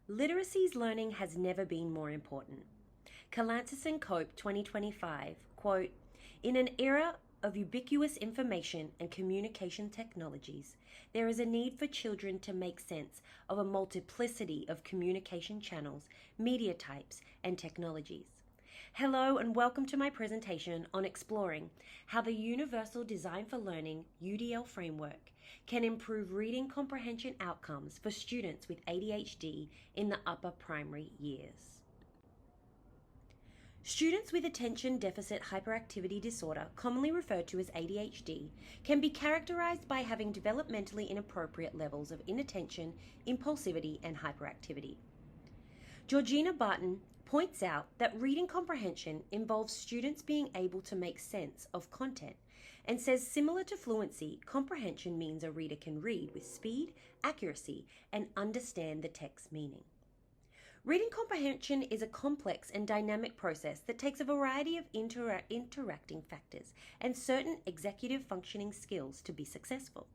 Literacy's learning has never been more important. Kalantzis and Cope 2025, quote, "In an era of ubiquitous information and communication technologies, there is a need for children to make sense of a multiplicity of communication channels, media types, and technologies." Hello and welcome to my presentation on exploring how the Universal Design for Learning UDL framework can improve reading comprehension outcomes for students with ADHD in the upper primary years. Students with attention deficit hyperactivity disorder, commonly referred to as ADHD, can be characterized by having developmentally inappropriate levels of inattention, impulsivity, and hyperactivity. Georgina Barton points out that reading comprehension involves students being able to make sense of content and says similar to fluency, comprehension means a reader can read with speed, accuracy, and understand the text's meaning. Reading comprehension is a complex and dynamic process that takes a variety of interacting factors and certain executive functioning skills to be successful.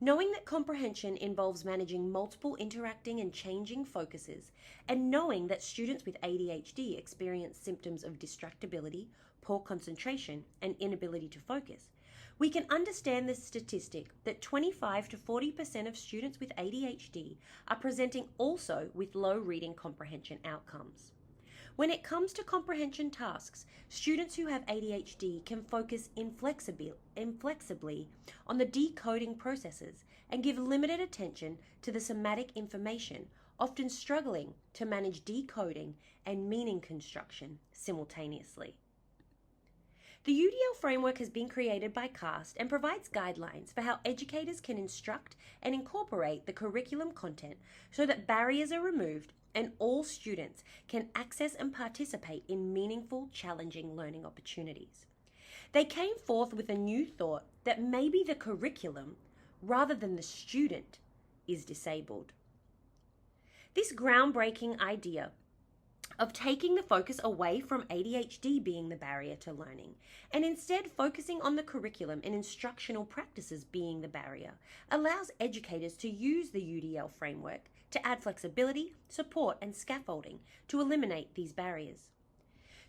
Knowing that comprehension involves managing multiple interacting and changing focuses, and knowing that students with ADHD experience symptoms of distractibility, poor concentration, and inability to focus, we can understand the statistic that 25 to 40% of students with ADHD are presenting also with low reading comprehension outcomes. When it comes to comprehension tasks, students who have ADHD can focus inflexibly on the decoding processes and give limited attention to the somatic information, often struggling to manage decoding and meaning construction simultaneously. The UDL framework has been created by CAST and provides guidelines for how educators can instruct and incorporate the curriculum content so that barriers are removed and all students can access and participate in meaningful, challenging learning opportunities. They came forth with a new thought that maybe the curriculum, rather than the student, is disabled. This groundbreaking idea of taking the focus away from ADHD being the barrier to learning and instead focusing on the curriculum and instructional practices being the barrier allows educators to use the UDL framework to add flexibility, support, and scaffolding to eliminate these barriers.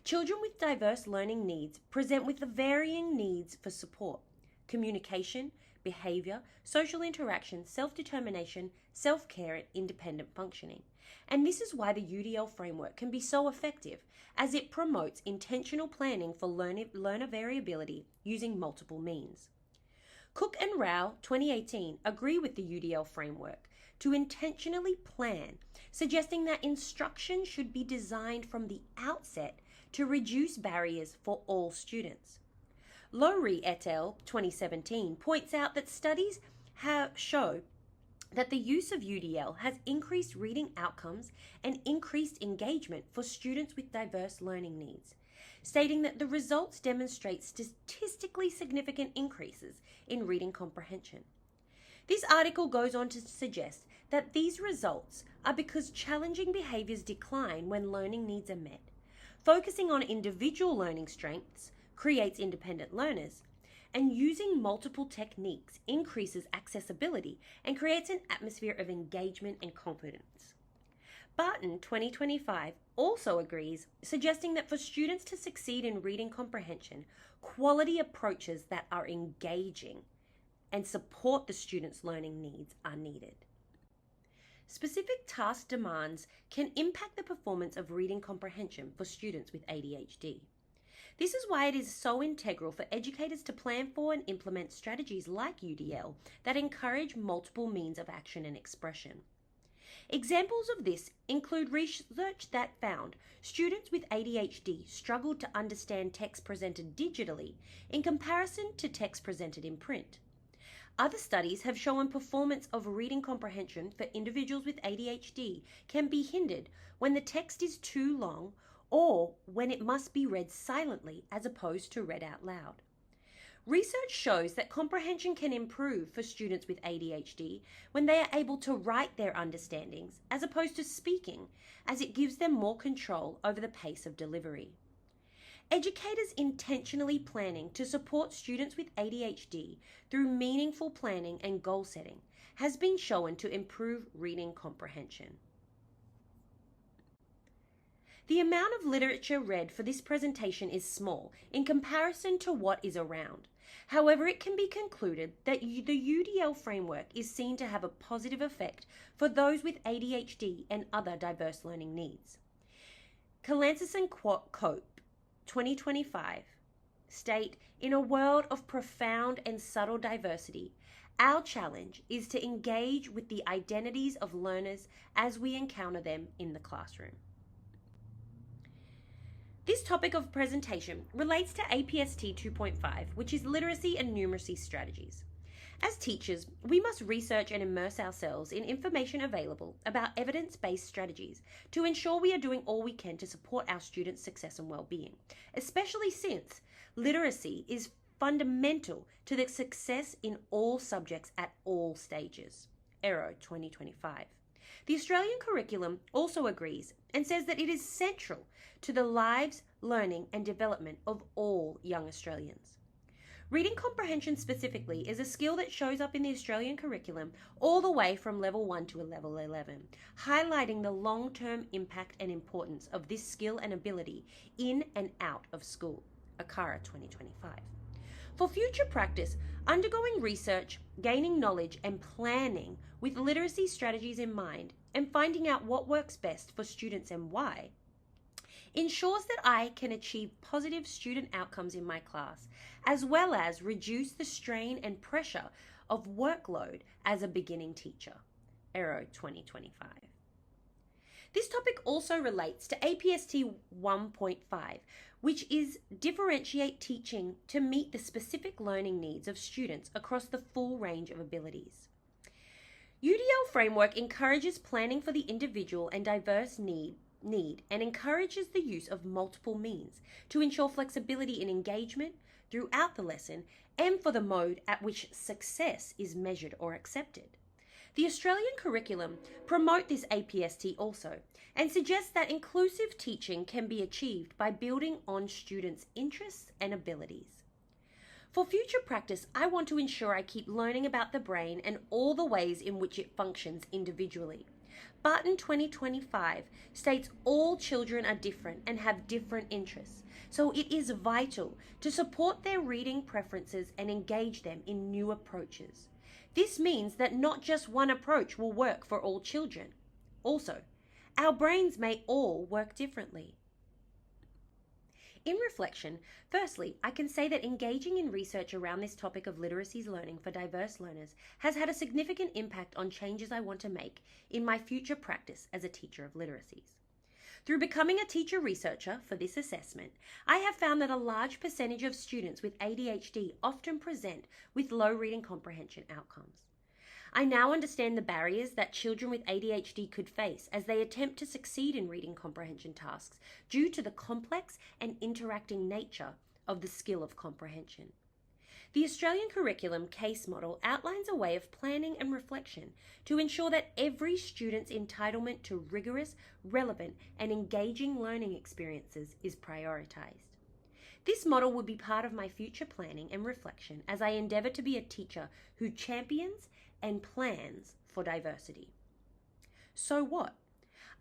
Children with diverse learning needs present with the varying needs for support, communication, behavior, social interaction, self-determination, self-care, and independent functioning. And this is why the UDL framework can be so effective, as it promotes intentional planning for learner variability using multiple means. Cook and Rao 2018 agree with the UDL framework to intentionally plan, suggesting that instruction should be designed from the outset to reduce barriers for all students. Lowry et al. 2017 points out that studies show that the use of UDL has increased reading outcomes and increased engagement for students with diverse learning needs, stating that the results demonstrate statistically significant increases in reading comprehension. This article goes on to suggest that these results are because challenging behaviors decline when learning needs are met. Focusing on individual learning strengths creates independent learners, and using multiple techniques increases accessibility and creates an atmosphere of engagement and confidence. Barton 2025 also agrees, suggesting that for students to succeed in reading comprehension, quality approaches that are engaging and support the students' learning needs are needed. Specific task demands can impact the performance of reading comprehension for students with ADHD. This is why it is so integral for educators to plan for and implement strategies like UDL that encourage multiple means of action and expression. Examples of this include research that found students with ADHD struggled to understand text presented digitally in comparison to text presented in print. Other studies have shown performance of reading comprehension for individuals with ADHD can be hindered when the text is too long or when it must be read silently as opposed to read out loud. Research shows that comprehension can improve for students with ADHD when they are able to write their understandings as opposed to speaking, as it gives them more control over the pace of delivery. Educators intentionally planning to support students with ADHD through meaningful planning and goal setting has been shown to improve reading comprehension. The amount of literature read for this presentation is small in comparison to what is around. However, it can be concluded that the UDL framework is seen to have a positive effect for those with ADHD and other diverse learning needs. Kalansis and Cope, 2025, state, "In a world of profound and subtle diversity, our challenge is to engage with the identities of learners as we encounter them in the classroom." This topic of presentation relates to APST 2.5, which is literacy and numeracy strategies. As teachers, we must research and immerse ourselves in information available about evidence-based strategies to ensure we are doing all we can to support our students' success and well-being, especially since literacy is fundamental to the success in all subjects at all stages. Aero 2025. The Australian curriculum also agrees and says that it is central to the lives, learning and development of all young Australians. Reading comprehension specifically is a skill that shows up in the Australian curriculum all the way from level 1 to level 11, highlighting the long-term impact and importance of this skill and ability in and out of school. ACARA 2025. For future practice, undergoing research, gaining knowledge and planning with literacy strategies in mind and finding out what works best for students and why ensures that I can achieve positive student outcomes in my class, as well as reduce the strain and pressure of workload as a beginning teacher. Aero 2025. This topic also relates to APST 1.5, which is differentiate teaching to meet the specific learning needs of students across the full range of abilities. UDL framework encourages planning for the individual and diverse need and encourages the use of multiple means to ensure flexibility in engagement throughout the lesson and for the mode at which success is measured or accepted. The Australian curriculum promote this APST also and suggests that inclusive teaching can be achieved by building on students' interests and abilities. For future practice, I want to ensure I keep learning about the brain and all the ways in which it functions individually. Barton 2025 states all children are different and have different interests, so it is vital to support their reading preferences and engage them in new approaches. This means that not just one approach will work for all children. Also, our brains may all work differently. In reflection, firstly, I can say that engaging in research around this topic of literacies learning for diverse learners has had a significant impact on changes I want to make in my future practice as a teacher of literacies. Through becoming a teacher researcher for this assessment, I have found that a large percentage of students with ADHD often present with low reading comprehension outcomes. I now understand the barriers that children with ADHD could face as they attempt to succeed in reading comprehension tasks due to the complex and interacting nature of the skill of comprehension. The Australian curriculum case model outlines a way of planning and reflection to ensure that every student's entitlement to rigorous, relevant, and engaging learning experiences is prioritised. This model will be part of my future planning and reflection as I endeavour to be a teacher who champions and plans for diversity. So what?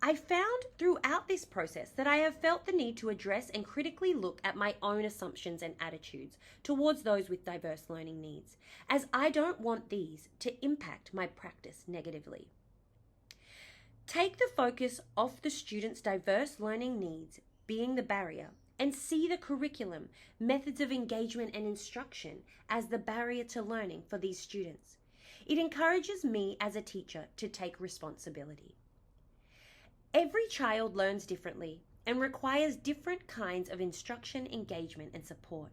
I found throughout this process that I have felt the need to address and critically look at my own assumptions and attitudes towards those with diverse learning needs, as I don't want these to impact my practice negatively. Take the focus off the students' diverse learning needs being the barrier and see the curriculum, methods of engagement and instruction as the barrier to learning for these students. It encourages me as a teacher to take responsibility. Every child learns differently and requires different kinds of instruction, engagement, and support.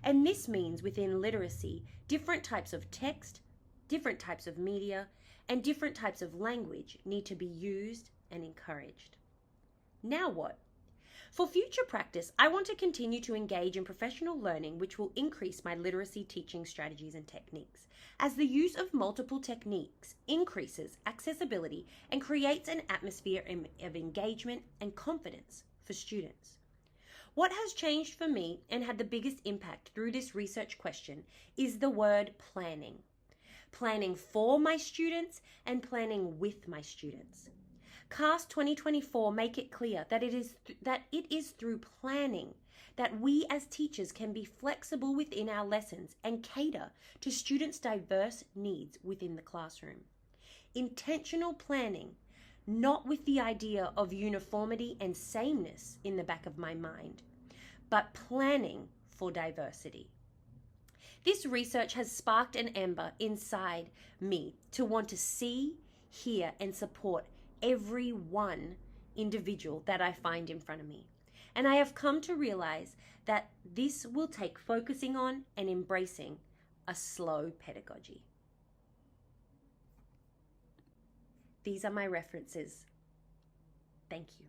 And this means within literacy, different types of text, different types of media, and different types of language need to be used and encouraged. Now what? For future practice, I want to continue to engage in professional learning which will increase my literacy teaching strategies and techniques, as the use of multiple techniques increases accessibility and creates an atmosphere of engagement and confidence for students. What has changed for me and had the biggest impact through this research question is the word planning. Planning for my students and planning with my students. CAST 2024 make it clear that it is through planning that we as teachers can be flexible within our lessons and cater to students' diverse needs within the classroom. Intentional planning, not with the idea of uniformity and sameness in the back of my mind, but planning for diversity. This research has sparked an ember inside me to want to see, hear, and support every one individual that I find in front of me. And I have come to realize that this will take focusing on and embracing a slow pedagogy. These are my references. Thank you.